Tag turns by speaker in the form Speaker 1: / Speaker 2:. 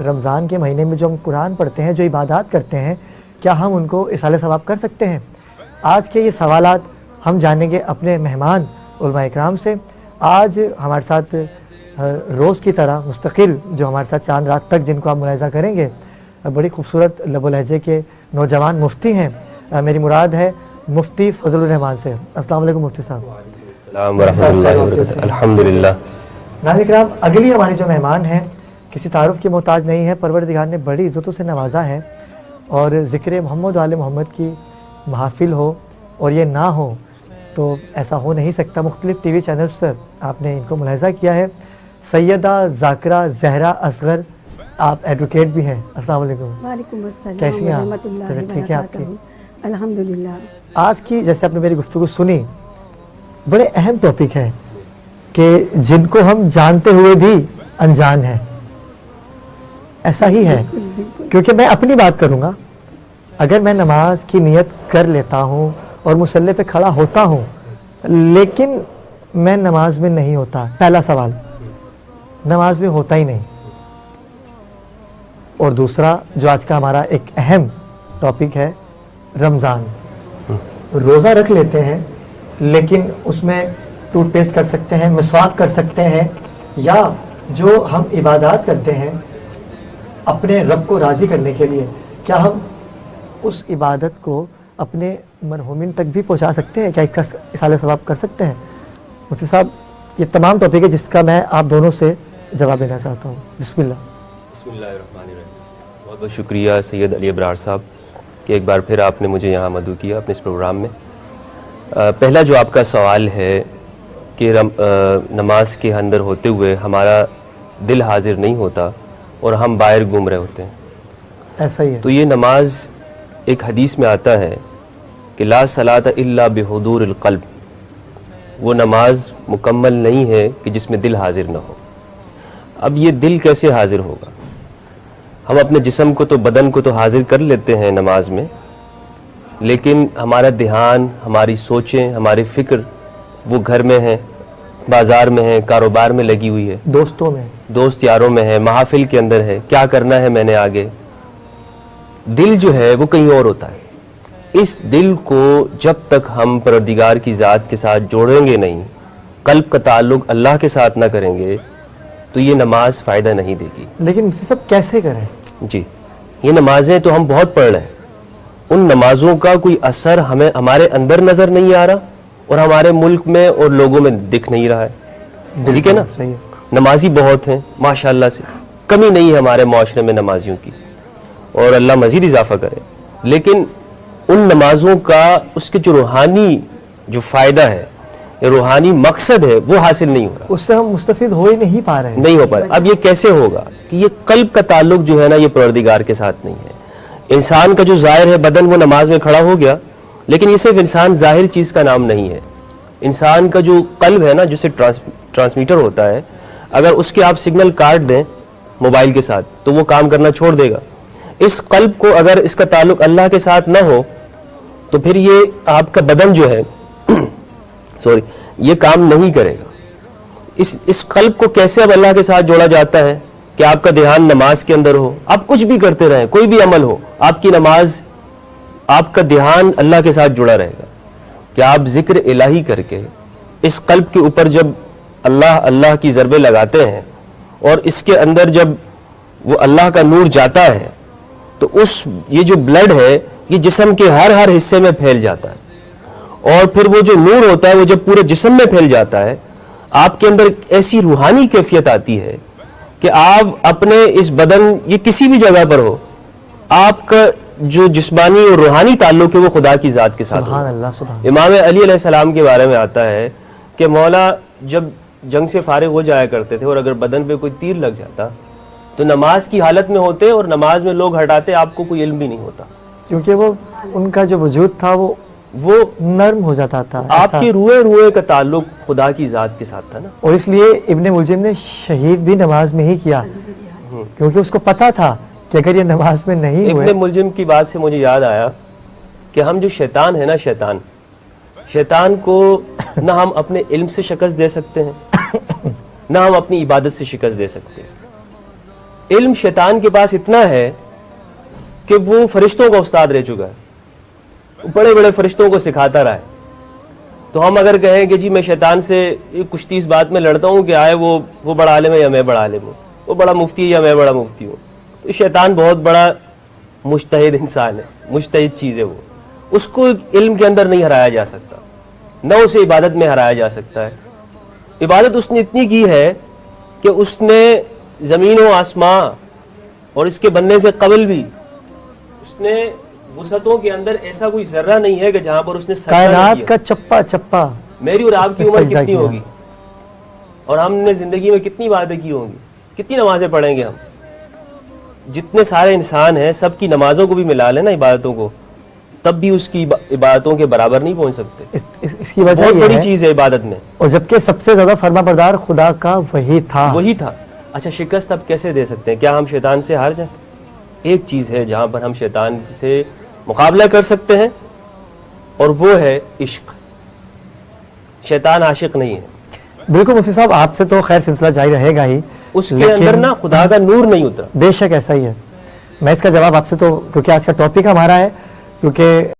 Speaker 1: رمضان کے مہینے میں جو ہم قرآن پڑھتے ہیں, جو عبادات کرتے ہیں, کیا ہم ان کو اصالہ ثواب کر سکتے ہیں؟ آج کے یہ سوالات ہم جانیں گے اپنے مہمان علماء اکرام سے. آج ہمارے ساتھ روز کی طرح مستقل جو ہمارے ساتھ چاند رات تک جن کو آپ ملاحظہ کریں گے, بڑی خوبصورت لب و لہجے کے نوجوان مفتی ہیں. میری مراد ہے مفتی فضل الرحمان سے. السلام علیکم مفتی صاحب.
Speaker 2: السلام ورحمۃ اللہ وبرکاتہ. الحمدللہ.
Speaker 1: ناظرین اکرام, اگلی ہماری جو مہمان ہیں کسی تعارف کے محتاج نہیں ہے, پروردگار نے بڑی عزتوں سے نوازا ہے, اور ذکر محمد و آل محمد کی محافل ہو اور یہ نہ ہو تو ایسا ہو نہیں سکتا. مختلف ٹی وی چینلز پر آپ نے ان کو ملاحظہ کیا ہے. سیدہ ذاکرہ زہرا اصغر, آپ ایڈوکیٹ بھی ہیں. السلام علیکم.
Speaker 3: وعلیکم السلام.
Speaker 1: کیسی ہیں آپ؟
Speaker 3: ورحمۃ اللہ
Speaker 1: طبیعت ٹھیک ہے آپ کی؟
Speaker 3: الحمدللہ.
Speaker 1: آج کی جیسے آپ نے میری گفتگو سنی, بڑے اہم ٹاپک ہے کہ جن کو ہم جانتے ہوئے بھی انجان ہیں. ایسا ہی ہے, کیونکہ میں اپنی بات کروں گا. اگر میں نماز کی نیت کر لیتا ہوں اور مصلی پہ کھڑا ہوتا ہوں لیکن میں نماز میں نہیں ہوتا, پہلا سوال نماز میں ہوتا ہی نہیں. اور دوسرا جو آج کا ہمارا ایک اہم ٹاپک ہے, رمضان. روزہ رکھ لیتے ہیں لیکن اس میں ٹوتھ پیسٹ کر سکتے ہیں, مسواک کر سکتے ہیں, یا جو ہم عبادات کرتے ہیں اپنے رب کو راضی کرنے کے لیے, کیا ہم اس عبادت کو اپنے مرحومین تک بھی پہنچا سکتے ہیں؟ کیا اس کا اصالہ ثواب کر سکتے ہیں؟ مفتی صاحب, یہ تمام ٹاپک ہے جس کا میں آپ دونوں سے جواب دینا چاہتا ہوں. بسم اللہ.
Speaker 2: بسم اللہ الرحمن الرحیم. بہت بہت شکریہ سید علی ابرار صاحب کہ ایک بار پھر آپ نے مجھے یہاں مدعو کیا اپنے اس پروگرام میں. پہلا جو آپ کا سوال ہے کہ نماز کے اندر ہوتے ہوئے ہمارا دل حاضر نہیں ہوتا اور ہم باہر گھوم رہے ہوتے ہیں,
Speaker 1: ایسا ہی ہے.
Speaker 2: تو یہ نماز ایک حدیث میں آتا ہے کہ لا صلاۃ الا بحضور القلب. وہ نماز مکمل نہیں ہے کہ جس میں دل حاضر نہ ہو. اب یہ دل کیسے حاضر ہوگا؟ ہم اپنے جسم کو تو, بدن کو تو حاضر کر لیتے ہیں نماز میں, لیکن ہمارا دھیان, ہماری سوچیں, ہماری فکر وہ گھر میں ہیں, بازار میں ہیں, کاروبار میں لگی ہوئی ہے,
Speaker 1: دوستوں میں,
Speaker 2: دوست یاروں میں ہے, محافل کے اندر ہے, کیا کرنا ہے میں نے آگے. دل جو ہے وہ کہیں اور ہوتا ہے. اس دل کو جب تک ہم پروردگار کی ذات کے ساتھ جوڑیں گے نہیں, قلب کا تعلق اللہ کے ساتھ نہ کریں گے, تو یہ نماز فائدہ نہیں دے گی.
Speaker 1: لیکن سب کیسے کریں؟
Speaker 2: جی, یہ نمازیں تو ہم بہت پڑھ رہے ہیں, ان نمازوں کا کوئی اثر ہمیں ہمارے اندر نظر نہیں آ رہا اور ہمارے ملک میں اور لوگوں میں دکھ نہیں رہا ہے. ٹھیک ہے نا؟ نمازی بہت ہیں ماشاءاللہ سے, کمی نہیں ہے ہمارے معاشرے میں نمازیوں کی, اور اللہ مزید اضافہ کرے, لیکن ان نمازوں کا اس کے جو روحانی جو فائدہ ہے, روحانی مقصد ہے, وہ حاصل نہیں ہو رہا.
Speaker 1: اس سے ہم مستفید ہو ہی نہیں پا رہے ہیں.
Speaker 2: نہیں ہو پا رہا. اب یہ کیسے ہوگا کہ یہ قلب کا تعلق جو ہے نا, یہ پروردگار کے ساتھ نہیں ہے. انسان کا جو ظاہر ہے بدن, وہ نماز میں کھڑا ہو گیا, لیکن یہ صرف انسان ظاہر چیز کا نام نہیں ہے. انسان کا جو قلب ہے نا, جسے ٹرانسمیٹر ہوتا ہے, اگر اس کے آپ سگنل کاٹ دیں موبائل کے ساتھ تو وہ کام کرنا چھوڑ دے گا. اس قلب کو اگر اس کا تعلق اللہ کے ساتھ نہ ہو تو پھر یہ آپ کا بدن جو ہے یہ کام نہیں کرے گا. اس قلب کو کیسے اب اللہ کے ساتھ جوڑا جاتا ہے کہ آپ کا دھیان نماز کے اندر ہو, آپ کچھ بھی کرتے رہیں, کوئی بھی عمل ہو, آپ کی نماز, آپ کا دھیان اللہ کے ساتھ جڑا رہے گا. کہ آپ ذکر الہی کر کے اس قلب کے اوپر جب اللہ اللہ کی ضربیں لگاتے ہیں اور اس کے اندر جب وہ اللہ کا نور جاتا ہے تو یہ جو بلڈ ہے یہ جسم کے ہر حصے میں پھیل جاتا ہے, اور پھر وہ جو نور ہوتا ہے وہ جب پورے جسم میں پھیل جاتا ہے, آپ کے اندر ایسی روحانی کیفیت آتی ہے کہ آپ اپنے اس بدن, یہ کسی بھی جگہ پر ہو, آپ کا جو جسمانی اور روحانی تعلق ہے وہ خدا کی ذات کے ساتھ.
Speaker 1: سبحان اللہ, سبحان.
Speaker 2: امام علی علیہ السلام کے بارے میں آتا ہے کہ مولا جب جنگ سے فارغ ہو جایا کرتے تھے اور اگر بدن پہ کوئی تیر لگ جاتا تو نماز کی حالت میں ہوتے اور نماز میں لوگ ہٹاتے, آپ کو کوئی علم بھی نہیں ہوتا,
Speaker 1: کیونکہ وہ ان کا جو وجود تھا وہ نرم ہو جاتا تھا.
Speaker 2: آپ کی روئے کا تعلق خدا کی ذات کے ساتھ تھا نا.
Speaker 1: اور اس لیے ابن ملجم نے شہید بھی نماز میں ہی کیا, کیونکہ اس کو پتا تھا کہ اگر یہ نماز میں نہیں ہوئے.
Speaker 2: ابن ملجم کی بات سے مجھے یاد آیا کہ ہم جو شیطان ہے نا, شیطان کو نہ ہم اپنے علم سے شکست دے سکتے ہیں نہ ہم اپنی عبادت سے شکست دے سکتے ہیں. علم شیطان کے پاس اتنا ہے کہ وہ فرشتوں کا استاد رہ چکا ہے، بڑے بڑے فرشتوں کو سکھاتا رہا ہے. تو ہم اگر کہیں کہ جی میں شیطان سے کشتی اس بات میں لڑتا ہوں کہ آئے وہ بڑا عالم ہے یا میں بڑا عالم ہوں، وہ بڑا مفتی ہے یا میں بڑا مفتی ہوں، تو شیطان بہت بڑا مجتہد انسان ہے، مجتہد چیز ہے، وہ اس کو علم کے اندر نہیں ہرایا جا سکتا، نہ اسے عبادت میں ہرایا جا سکتا ہے. عبادت اس نے اتنی کی ہے کہ اس نے زمین و آسماں اور اس کے بننے سے قبل بھی اس نے وسعتوں کے اندر ایسا کوئی ذرہ نہیں ہے کہ جہاں پر اس نے سجدہ نہ
Speaker 1: کائنات
Speaker 2: کیا.
Speaker 1: کا چپا چپا
Speaker 2: میری اور آپ کی
Speaker 1: اس نے
Speaker 2: عمر
Speaker 1: سجدہ
Speaker 2: کتنی
Speaker 1: کیا.
Speaker 2: ہوگی اور ہم نے زندگی میں کتنی باتیں کی ہوں گی، کتنی نمازیں پڑھیں گے ہم؟ جتنے سارے انسان ہیں سب کی نمازوں کو بھی ملا لیں نا عبادتوں کو، تب بھی اس کی عبادتوں کے برابر نہیں پہنچ سکتے.
Speaker 1: اس کی وجہ
Speaker 2: بہت
Speaker 1: یہ
Speaker 2: بڑی
Speaker 1: ہے،
Speaker 2: چیز ہے عبادت میں.
Speaker 1: اور جبکہ سب سے زیادہ فرما بردار خدا کا وہی تھا.
Speaker 2: وہی تھا. اچھا شکست اب کیسے دے سکتے ہیں؟ کیا ہم شیطان سے ہار جائیں؟ ایک چیز ہے جہاں پر ہم شیطان سے مقابلہ کر سکتے ہیں اور وہ ہے عشق. شیطان عاشق نہیں ہے،
Speaker 1: بالکل مفتی صاحب، آپ سے تو خیر سلسلہ جاری رہے گا ہی،
Speaker 2: اس کے اندر نا خدا کا نور نہیں اترا.
Speaker 1: بے شک ایسا ہی ہے. میں اس کا جواب آپ سے تو، کیونکہ آج کا ٹاپک ہمارا ہے، کیونکہ